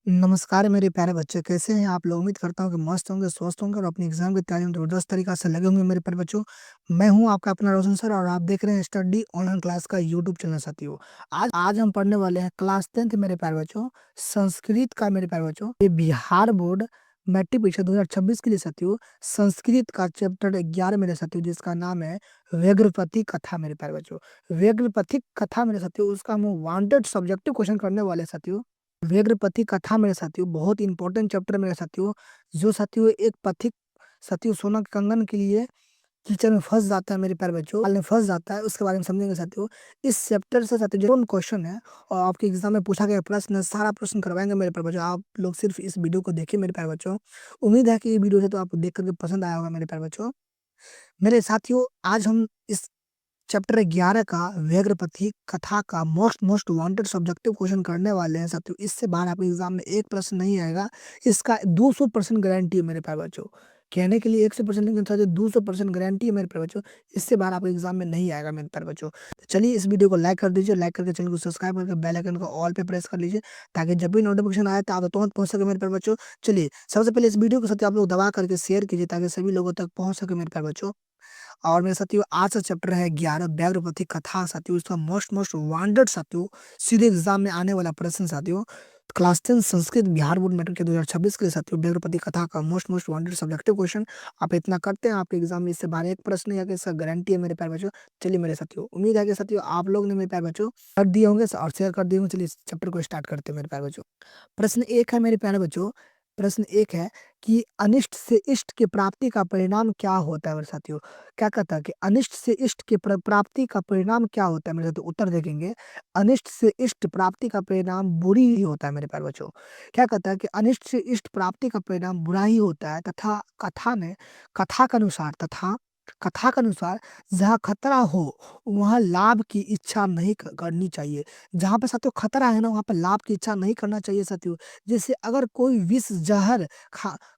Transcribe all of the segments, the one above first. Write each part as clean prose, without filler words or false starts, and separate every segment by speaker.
Speaker 1: नमस्कार मेरे प्यारे बच्चे, कैसे हैं आप लोग? उम्मीद करता हूँ कि मस्त होंगे, स्वस्थ होंगे और अपनी एग्ज़ाम की तैयारी में ज़बरदस्त तरीक़ा से लगे होंगे मेरे प्यारे बच्चों। मैं हूँ आपका अपना रोशन सर और आप देख रहे हैं स्टडी ऑनलाइन क्लास का यूट्यूब चैनल साथियों। आज हम पढ़ने वाले हैं क्लास 10th मेरे प्यारे बच्चों, संस्कृत का मेरे प्यारे बच्चों। ये बिहार बोर्ड मैट्रिक परीक्षा 2026 के लिए साथियों, संस्कृत का चैप्टर 11 मेरे साथियों, जिसका नाम है व्यग्रपति कथा मेरे प्यारे बच्चों। व्यग्रपथिक कथा मेरे साथियों, उसका हम वांटेड सब्जेक्टिव क्वेश्चन करने वाले हैं साथियों। व्यग्रपति कथा मेरे साथियों बहुत इंपॉर्टेंट चैप्टर मेरे साथियों, जो साथियों एक पथिक साथियों सोना के कंगन के लिए कीचड़ में फंस जाता है मेरे प्यारे बच्चों, जाल में फंस जाता है, उसके बारे में समझेंगे साथियों। इस चैप्टर से साथियों जो क्वेश्चन है और आपके एग्जाम में पूछा गया प्रश्न है, सारा प्रश्न करवाएंगे मेरे प्यारे बच्चों। आप लोग सिर्फ इस वीडियो को देखिए मेरे प्यारे बच्चों। उम्मीद है कि ये वीडियो है तो आपको देख करके पसंद आया होगा मेरे प्यारे बच्चों। मेरे साथियों, आज हम इस चैप्टर 11 का व्यग्रपति कथा का most most wanted subjective question करने वाले हैं साथियों। इससे बाहर आपके एग्जाम में एक प्रश्न नहीं आएगा, इसका 200% गारंटी है मेरे प्यारे बच्चों। कहने के लिए 100% लेकिन साथियों 200% गारंटी है मेरे प्यारे बच्चों। इससे बाहर आपके एग्जाम में नहीं आएगा मेरे प्यारे बच्चों। तो चलिए इस वीडियो को लाइक कर दीजिए, लाइक करके चैनल को सब्सक्राइब करके बेल आइकन को ऑल पे प्रेस कर लीजिए, ताकि जब भी नोटिफिकेशन आए तो आप तुरंत पहुंच सके मेरे प्यारे बच्चों। चलिए सबसे पहले इस वीडियो को साथियों आप लोग दबा करके शेयर कीजिए, ताकि सभी लोगों तक पहुंच सके मेरे प्यारे बच्चों। और मेरे साथियों आज का चैप्टर है 11 व्याघ्रपति कथा साथियों। इसका मोस्ट मोस्ट वांटेड साथियों, सीधे एग्जाम में आने वाला प्रश्न साथियों, class 10 Sanskrit Bihar board matric के 2026 के लिए साथियों, व्याघ्रपति कथा का most most wanted subjective question. आप इतना करते हैं आपके एग्जाम में इससे बाहर एक प्रश्न या इसका गारंटी है मेरे प्यारे बच्चों। चलिए मेरे साथियों, उम्मीद है कि साथियों आप लोग ने मेरे प्यारे बच्चों कर दिए होंगे और शेयर कर दिए होंगे। चलिए इस चैप्टर को स्टार्ट करते हैं मेरे प्यारे बच्चों। प्रश्न एक है मेरे प्यारे बच्चों, प्रश्न एक है कि अनिष्ट से इष्ट की प्राप्ति का परिणाम क्या होता है मेरे साथियों। क्या कहता है कि अनिष्ट से इष्ट की प्राप्ति का परिणाम क्या होता है मेरे साथियों। उत्तर देखेंगे, अनिष्ट से इष्ट प्राप्ति का परिणाम बुरी ही होता है मेरे प्यारे बच्चों। क्या कहता है कि अनिष्ट से इष्ट प्राप्ति का परिणाम बुरा ही होता है, तथा कथा के अनुसार जहाँ खतरा हो वहाँ लाभ की इच्छा नहीं करनी चाहिए। जहाँ पे साथियों खतरा है ना, वहाँ पे लाभ की इच्छा नहीं करना चाहिए साथियों। जैसे अगर कोई विष जहर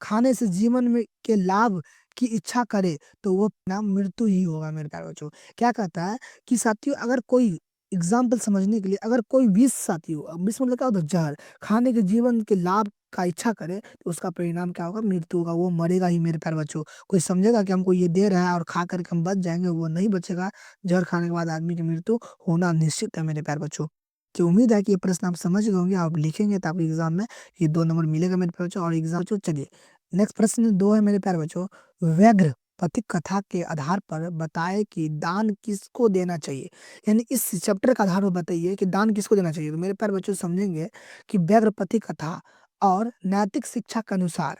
Speaker 1: खाने से जीवन में के लाभ की इच्छा करे तो वो ना मृत्यु ही होगा मेरे प्यारे बच्चों। क्या कहता है कि साथियों अगर कोई एग्जाम्पल समझने के लिए, अगर कोई विष साथियों, विष मतलब क्या होता है, जहर खाने के जीवन के लाभ का इच्छा करे तो उसका परिणाम क्या होगा, मृत्यु होगा, वो मरेगा ही मेरे प्यारे बच्चों। कोई समझेगा कि हमको ये दे रहा है और खा करके हम बच जाएंगे, वो नहीं बचेगा। जहर खाने के बाद आदमी की मृत्यु होना निश्चित है मेरे प्यारे बच्चों। तो उम्मीद है कि ये प्रश्न आप समझ गए होंगे, आप लिखेंगे तो आपके एग्जाम में ये 2 नंबर मिलेगा मेरे प्यारे बच्चों। और एग्जाम बच्चों चलिए नेक्स्ट प्रश्न 2 है मेरे प्यारे बच्चों, व्याघ्र पथिक कथा के आधार पर बताए कि दान किसको देना चाहिए। यानी इस चैप्टर का आधार पर बताइए कि दान किसको देना चाहिए। तो मेरे प्यारे बच्चों समझेंगे कि व्याघ्र पथिक कथा और नैतिक शिक्षा के अनुसार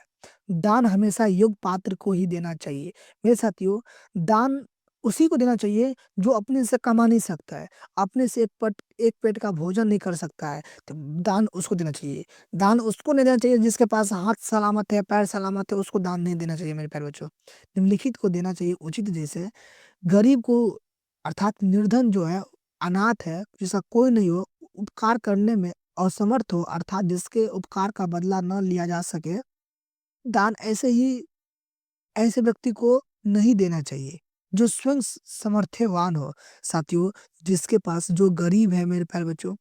Speaker 1: दान हमेशा योग्य पात्र को ही देना चाहिए। मेरे साथियों, दान उसी को देना चाहिए जो अपने से कमा नहीं सकता है, अपने से एक पेट का भोजन नहीं कर सकता है, तो दान उसको देना चाहिए। दान उसको नहीं देना चाहिए जिसके पास हाथ सलामत है, पैर सलामत है, उसको दान नहीं देना चाहिए मेरे प्यारे बच्चों। निम्नलिखित को देना चाहिए उचित, जैसे गरीब को, अर्थात निर्धन जो है, अनाथ है, जिसका कोई नहीं हो, उपकार करने में असमर्थ हो, अर्थात जिसके उपकार का बदला न लिया जा सके, दान ऐसे व्यक्ति को नहीं देना चाहिए जो स्वयं समर्थ्यवान हो साथियों। जिसके पास, जो गरीब है मेरे प्यारे बच्चों,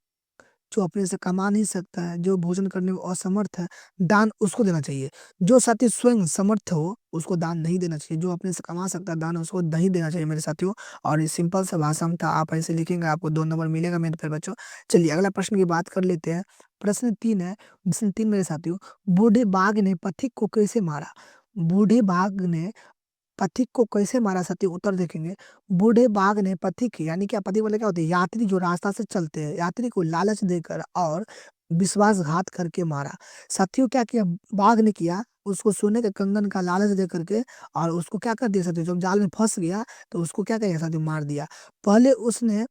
Speaker 1: जो अपने से कमा नहीं सकता है, जो भोजन करने में असमर्थ है, दान उसको देना चाहिए। जो साथी स्वयं समर्थ हो उसको दान नहीं देना चाहिए। जो अपने से कमा सकता है, दान उसको नहीं देना चाहिए मेरे साथियों। और ये सिंपल सा भाषा में था, आप ऐसे लिखेंगे आपको 2 नंबर मिलेगा मेरे प्यारे बच्चों। चलिए अगला प्रश्न की बात कर लेते हैं। प्रश्न 3 है, प्रश्न 3 मेरे साथियों, बूढ़े बाघ ने पथिक को कैसे मारा। बूढ़े बाघ ने पथिक को कैसे मारा साथियों। उत्तर देखेंगे, बूढ़े बाघ ने पथिक, यानी क्या, पथिक बोले क्या होते हैं, यात्री जो रास्ता से चलते हैं, यात्री को लालच देकर और विश्वासघात करके मारा। साथियों क्या किया बाघ ने किया, उसको सोने के कंगन का लालच दे करके और उसको क्या कर दिया साथियों, जब जाल में फंस गया तो उसको क्या किया साथियों, मार दिया। पहले उसने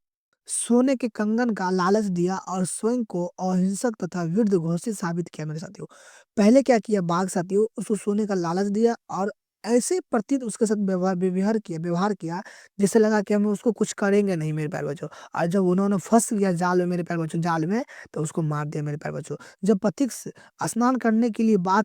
Speaker 1: सोने के कंगन का लालच दिया और स्वयं को अहिंसक तथा वीर घोषित साबित किया मेरे साथियों। पहले क्या किया बाघ साथियों, उसको सोने का लालच दिया और ऐसे प्रतीत उसके साथ व्यवहार किया जैसे लगा कि हम उसको कुछ करेंगे नहीं मेरे प्यारे बच्चों। और जब उन्होंने फंस गया जाल में मेरे प्यारे बच्चों, जाल में, तो उसको मार दिया मेरे प्यारे बच्चों। जब पथिक स्नान करने के लिए बाघ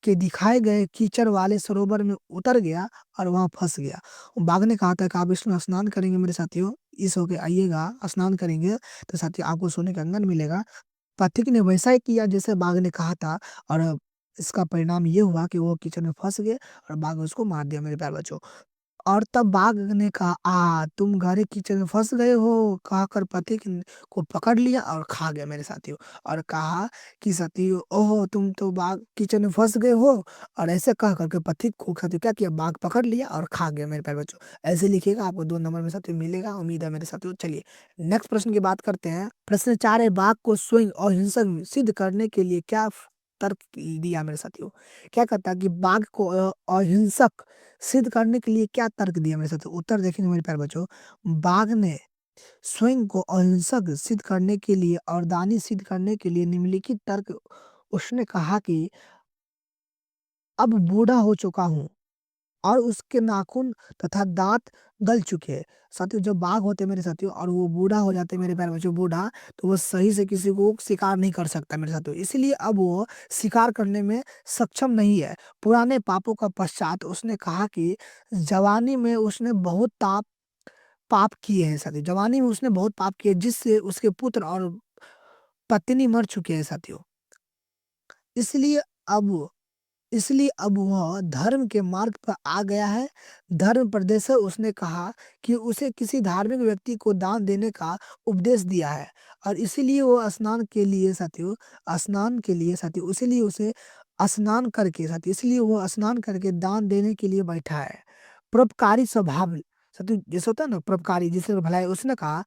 Speaker 1: के दिखाए गए कीचड़ वाले सरोवर में उतर गया और वहां फंस गया। बाघ ने कहा था कि आप इसमें स्नान करेंगे मेरे साथियों, इस होके आइएगा, स्नान करेंगे तो साथियों आपको सोने का कंगन मिलेगा। पथिक ने वैसा ही किया जैसे बाघ ने कहा था और इसका परिणाम ये हुआ कि वो कीचड़ में फँस गए और बाघ उसको मार दिया मेरे प्यारे बच्चों। और तब बाघ ने कहा, तुम गहरे कीचड़ में फँस गए हो, कहकर पथिक को पकड़ लिया और खा गया मेरे साथियों। और कहा कि साथियों, ओहो! तुम तो बाघ कीचड़ में फँस गए हो। और ऐसे कह कर के पथिक को साथियों क्या किया, बाघ पकड़ लिया और खा गया मेरे प्यारे बच्चों। ऐसे लिखिएगा, आपको 2 नंबर मेरे साथियों मिलेगा, उम्मीद है मेरे साथियों। चलिए नेक्स्ट प्रश्न की बात करते हैं। प्रश्न 4 है, बाघ को स्वयं अहिंसक सिद्ध करने के लिए क्या तर्क दिया मेरे साथियों? क्या कहता है कि बाघ को अहिंसक सिद्ध करने के लिए क्या तर्क दिया मेरे साथियों? उत्तर देखेंगे मेरे प्यारे बच्चों। बाघ ने स्वयं को अहिंसक सिद्ध करने के लिए और दानी सिद्ध करने के लिए निम्नलिखित तर्क उसने कहा कि अब बूढ़ा हो चुका हूँ और उसके नाखून तथा दांत गल चुके हैं। साथियों जब बाघ होते हैं मेरे साथियों और वो बूढ़ा हो जाते हैं मेरे प्यारे बच्चों, बूढ़ा, तो वो सही से किसी को शिकार नहीं कर सकता मेरे साथियों। इसलिए अब वो शिकार करने में सक्षम नहीं है। पुराने पापों का पश्चात उसने कहा कि जवानी में उसने बहुत पाप किए हैं साथियों। जवानी में उसने बहुत पाप किए जिससे उसके पुत्र और पत्नी मर चुके हैं साथियों। इसलिए अब इसलिए अब वह धर्म के मार्ग पर आ गया है। धर्मोपदेशक उसने कहा कि उसे किसी धार्मिक व्यक्ति को दान देने का उपदेश दिया है और इसीलिए वो स्नान के लिए साथियों इसीलिए उसे स्नान करके साथियों इसलिए वो स्नान करके दान देने के लिए बैठा है। परोपकारी स्वभाव साथियों, जैसे होता है ना परोपकारी, जिससे भलाई, उसने कहा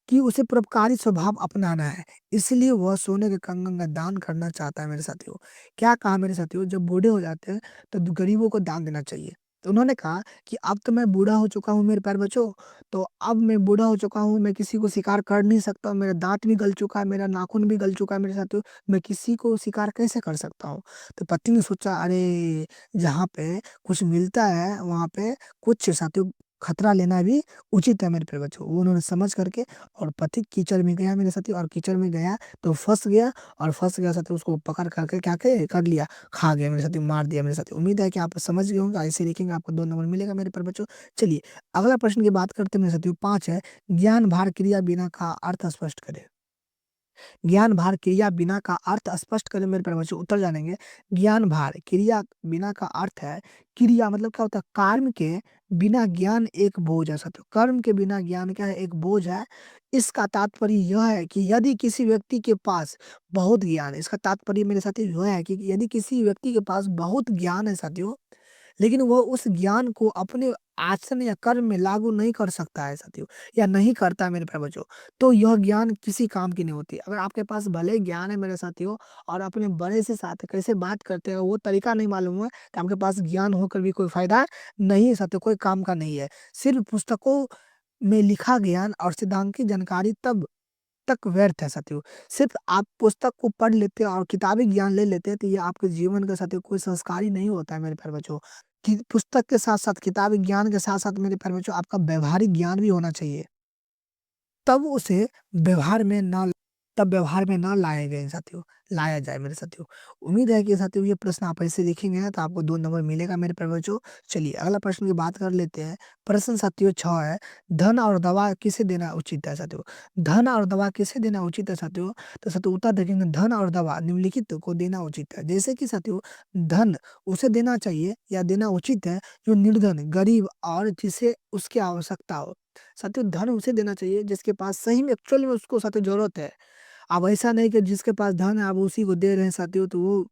Speaker 1: कि उसे परोपकारी स्वभाव अपनाना है, इसलिए वह सोने के कंगन का दान करना चाहता है मेरे साथियों। क्या कहा मेरे साथियों, जब बूढ़े हो जाते हैं तो गरीबों को दान देना चाहिए। तो उन्होंने कहा कि अब तो मैं बूढ़ा हो चुका हूँ मेरे प्यारे बच्चों, तो अब मैं बूढ़ा हो चुका हूँ, मैं किसी को शिकार कर नहीं सकता हूँ, मेरा दाँत भी गल चुका है, मेरा नाखून भी गल चुका है मेरे साथियों, मैं किसी को शिकार कैसे कर सकता हूँ? तो पत्नी ने सोचा, अरे! जहाँ पे कुछ मिलता है वहाँ पे कुछ साथियों खतरा लेना भी उचित है मेरे प्यारे बच्चों। वो उन्होंने समझ करके और पथिक कीचड़ में गया मेरे साथी, और कीचड़ में गया तो फँस गया और फँस गया साथी, उसको पकड़ करके क्या कर लिया, खा गया मेरे साथी, मार दिया मेरे साथी। उम्मीद है कि आप समझ गए होंगे, ऐसे लिखेंगे आपको 2 नंबर मिलेगा मेरे प्यारे बच्चों। चलिए अगला प्रश्न की बात करते हैं मेरे साथियों, 5 है, ज्ञान भार क्रिया बिना का अर्थ स्पष्ट करें। ज्ञान भार क्रिया बिना का अर्थ स्पष्ट करें मेरे प्यारे बच्चों। उत्तर जानेंगे। ज्ञान भार क्रिया बिना का अर्थ है, क्रिया मतलब क्या होता है, कर्म के बिना ज्ञान एक बोझ है साथियों। कर्म के बिना ज्ञान क्या है, एक बोझ है। इसका तात्पर्य यह है कि यदि किसी व्यक्ति के पास बहुत ज्ञान है, इसका तात्पर्य मेरे साथियों यह है कि यदि किसी व्यक्ति के पास बहुत ज्ञान है साथियों, लेकिन वो उस ज्ञान को अपने आचरण या कर्म में लागू नहीं कर सकता है साथियों, या नहीं करता है मेरे प्यारे बच्चों, तो यह ज्ञान किसी काम की नहीं होती। अगर आपके पास भले ही ज्ञान है मेरे साथियों और अपने बड़े से साथ कैसे बात करते हैं वो तरीका नहीं मालूम है, तो आपके पास ज्ञान होकर भी कोई फायदा नहीं है साथियों, कोई काम का नहीं है। सिर्फ पुस्तकों में लिखा ज्ञान और सिद्धांतिक जानकारी तब तक व्यर्थ है साथियों। सिर्फ आप पुस्तक को पढ़ लेते हैं और किताबी ज्ञान ले लेते हैं, तो ये आपके जीवन का साथियों कोई संस्कार ही नहीं होता है मेरे प्यारे बच्चों। कि पुस्तक के साथ-साथ, किताबी ज्ञान के साथ-साथ मेरे प्यारे बच्चों आपका व्यावहारिक ज्ञान भी होना चाहिए। तब उसे व्यवहार में ना तब व्यवहार में ना लाया जाए मेरे साथियों। उम्मीद है कि साथियों ये प्रश्न आप ऐसे लिखेंगे ना तो आपको 2 नंबर मिलेगा मेरे प्यारे बच्चों। चलिए अगला प्रश्न की बात कर लेते हैं। प्रश्न साथियों 6 है, धन और दवा किसे देना उचित है साथियों? धन और दवा किसे देना उचित है साथियों? तो साथियों उत्तर देखेंगे, धन और दवा निम्नलिखित को देना उचित है। जैसे कि साथियों धन उसे देना चाहिए या देना उचित है जो निर्धन, गरीब और जिसे उसकी आवश्यकता हो। साथियों धन उसे देना चाहिए जिसके पास सही में एक्चुअल में उसको साथियों ज़रूरत है। अब ऐसा नहीं कि जिसके पास धन है आप उसी को दे रहे हैं साथियों, तो वो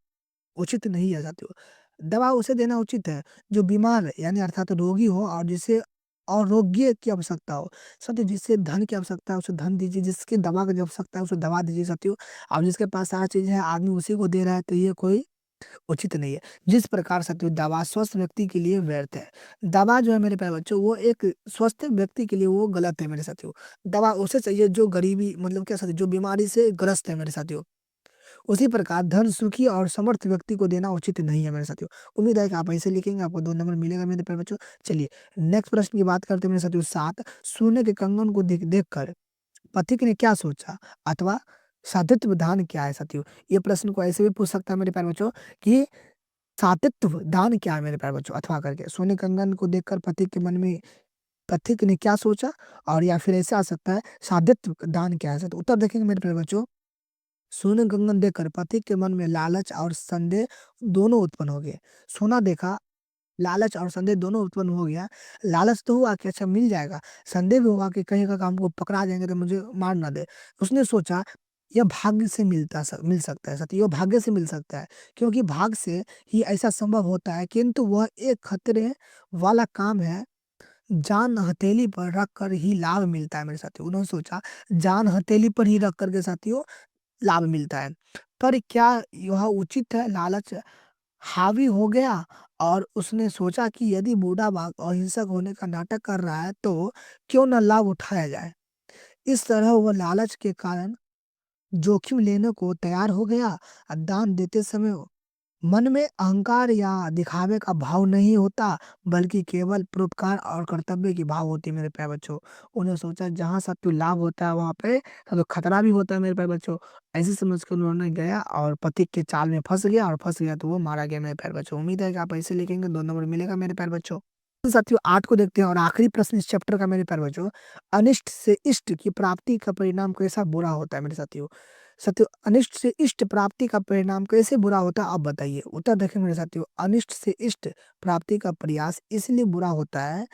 Speaker 1: उचित नहीं है साथियों। दवा उसे देना उचित है जो बीमार है, यानी अर्थात रोगी हो और जिसे आरोग्य की आवश्यकता हो। साथियों जिसे धन की आवश्यकता है उसे धन दीजिए, जिसकी दवा की आवश्यकता है उसे दवा दीजिए साथियों। अब जिसके पास सारी चीज़ें हैं आदमी उसी को दे रहा है, तो ये कोई उचित नहीं है। जिस प्रकार साथियों दवा स्वस्थ व्यक्ति के लिए व्यर्थ है। दवा जो है मेरे प्यारे बच्चों वो एक स्वस्थ व्यक्ति के लिए वो गलत है मेरे साथियों। दवा उसे चाहिए जो गरीबी मतलब क्या साथियों जो बीमारी से ग्रस्त है मेरे साथियों। उसी प्रकार धन सुखी और समर्थ व्यक्ति को देना उचित नहीं है मेरे साथियों। उम्मीद है कि आप ऐसे लिखेंगे आपको 2 नंबर मिलेगा मेरे प्यारे बच्चों। चलिए नेक्स्ट प्रश्न की बात करते हैं मेरे साथियों 7, सोने के कंगन को देखकर पथिक ने क्या सोचा अथवा साधित्व दान क्या है साथियों? ये प्रश्न को ऐसे भी पूछ सकता है मेरे प्यारे बच्चों कि सातित्व दान क्या है मेरे प्यारे बच्चों? अथवा करके सोने कंगन को देखकर पथिक के मन में पथिक ने क्या सोचा, और या फिर ऐसे आ सकता है सादित्व दान क्या है? तो उत्तर देखेंगे मेरे प्यारे बच्चों। सोने कंगन देखकर पति के मन में लालच और संदेह दोनों उत्पन्न हो गए। सोना देखा, लालच और संदेह दोनों उत्पन्न हो गया। लालच तो हुआ कि अच्छा मिल जाएगा, संदेह भी हुआ कि कहीं का हमको पकड़ा जाएँगे तो मुझे मार ना दे। उसने सोचा यह भाग्य से मिल सकता है साथी, ये भाग्य से मिल सकता है, क्योंकि भाग्य से ही ऐसा संभव होता है, किंतु वह एक खतरे वाला काम है। जान हथेली पर रख कर ही लाभ मिलता है मेरे साथियों। उन्होंने सोचा जान हथेली पर ही रख कर के साथियों लाभ मिलता है। पर क्या यह उचित है? लालच हावी हो गया और उसने सोचा कि यदि बूढ़ा बाघ अहिंसक होने का नाटक कर रहा है तो क्यों न लाभ उठाया जाए। इस तरह वह लालच के कारण जोखिम लेने को तैयार हो गया। दान देते समय मन में अहंकार या दिखावे का भाव नहीं होता, बल्कि केवल परोपकार और कर्तव्य की भाव होती है मेरे प्यारे बच्चों। उन्होंने सोचा जहाँ सत्तु लाभ होता है वहाँ पे तो खतरा भी होता है मेरे प्यारे बच्चों। ऐसे समझ के उन्होंने गया और पथिक के जाल में फँस गया और फँस गया तो वो मारा गया मेरे प्यारे बच्चों। उम्मीद है कि आप ऐसे लिखेंगे 2 नंबर मिलेगा मेरे प्यारे बच्चों। तो साथियों 8 को देखते हैं और आखिरी प्रश्न इस चैप्टर का मेरे प्यारे बच्चों, अनिष्ट से इष्ट की प्राप्ति का परिणाम कैसा बुरा होता है मेरे साथियों? साथियों अनिष्ट से इष्ट प्राप्ति का परिणाम कैसे बुरा होता है आप बताइए? उत्तर देखें मेरे साथियों, अनिष्ट से इष्ट प्राप्ति का प्रयास इसलिए बुरा होता है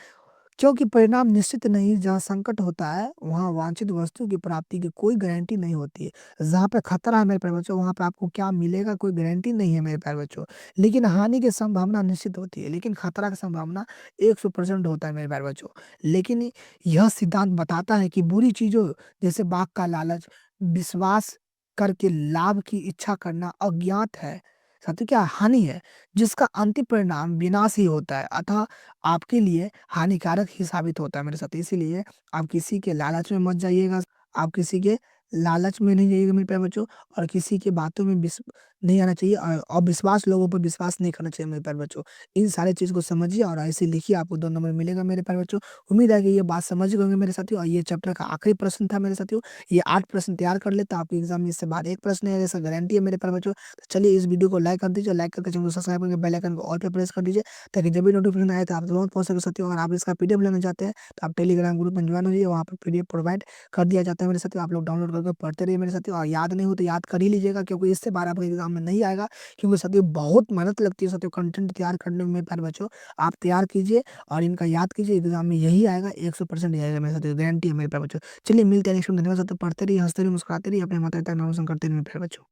Speaker 1: क्योंकि परिणाम निश्चित नहीं। जहाँ संकट होता है वहाँ वांछित वस्तु की प्राप्ति की कोई गारंटी नहीं होती है। जहाँ पे खतरा है मेरे प्यारे बच्चों वहाँ पे आपको क्या मिलेगा कोई गारंटी नहीं है मेरे प्यारे बच्चों। लेकिन हानि की संभावना निश्चित होती है, लेकिन खतरा की संभावना 100% होता है मेरे प्यारे बच्चों। लेकिन यह सिद्धांत बताता है कि बुरी चीज़ों जैसे बाघ का लालच, विश्वास करके लाभ की इच्छा करना अज्ञात है। साथियों क्या हानि है, जिसका अंतिम परिणाम विनाश ही होता है। अतः आपके लिए हानिकारक ही साबित होता है मेरे साथ। इसीलिए आप किसी के लालच में मत जाइएगा, आप किसी के लालच में नहीं जाइएगा मेरे प्यारे बच्चों और किसी की बातों में नहीं आना चाहिए अविश्वास लोगों पर विश्वास नहीं करना चाहिए मेरे प्यारे बच्चों। इन सारी चीज़ को समझिए और ऐसे लिखिए आपको 2 नंबर मिलेगा मेरे प्यारे बच्चों। उम्मीद है कि ये बात समझ गए होंगे मेरे साथियों और ये चैप्टर का आखिरी प्रश्न था मेरे साथियों। ये 8 प्रश्न तैयार कर लेता आपके एग्ज़ाम में इससे बाद 1 प्रश्न है ऐसा गारंटी है मेरे प्यारे बच्चों। तो चलिए इस वीडियो को लाइक कर दीजिए, लाइक करके चैनल को सब्सक्राइब करके बेल आइकन को ऑल पे प्रेस कर दीजिए ताकि जब भी नोटिफ़िकेशन आए तो आप तुरंत पहुँच सके साथियों। अगर आप इसका पीडीएफ लेना चाहते हैं तो आप टेलीग्राम ग्रुप में जॉइन हो जाइए, वहाँ पे पीडीएफ प्रोवाइड कर दिया जाता है मेरे साथियों। आप लोग डाउनलोड करके पढ़ते रहिए मेरे साथियों और याद नहीं हो तो याद कर ही लीजिएगा क्योंकि इससे बार आपके एग्ज़ाम में नहीं आएगा। क्योंकि साथियों बहुत मेहनत लगती है साथियों कंटेंट तैयार करने में मेरे प्यारे बच्चों। आप तैयार कीजिए और इनका याद कीजिए, एग्ज़ाम में यही आएगा 100% यही आएगा मेरे साथियों, गारंटी है मेरे प्यारे बच्चों। चलिए मिलते हैं नेक्स्ट में, धन्यवाद साथियों। पढ़ते रहिए, हँसते रहिए, मुस्कुराते रहिए, अपने माता-पिता का नाम रोशन करते रहिए मेरे प्यारे बच्चों।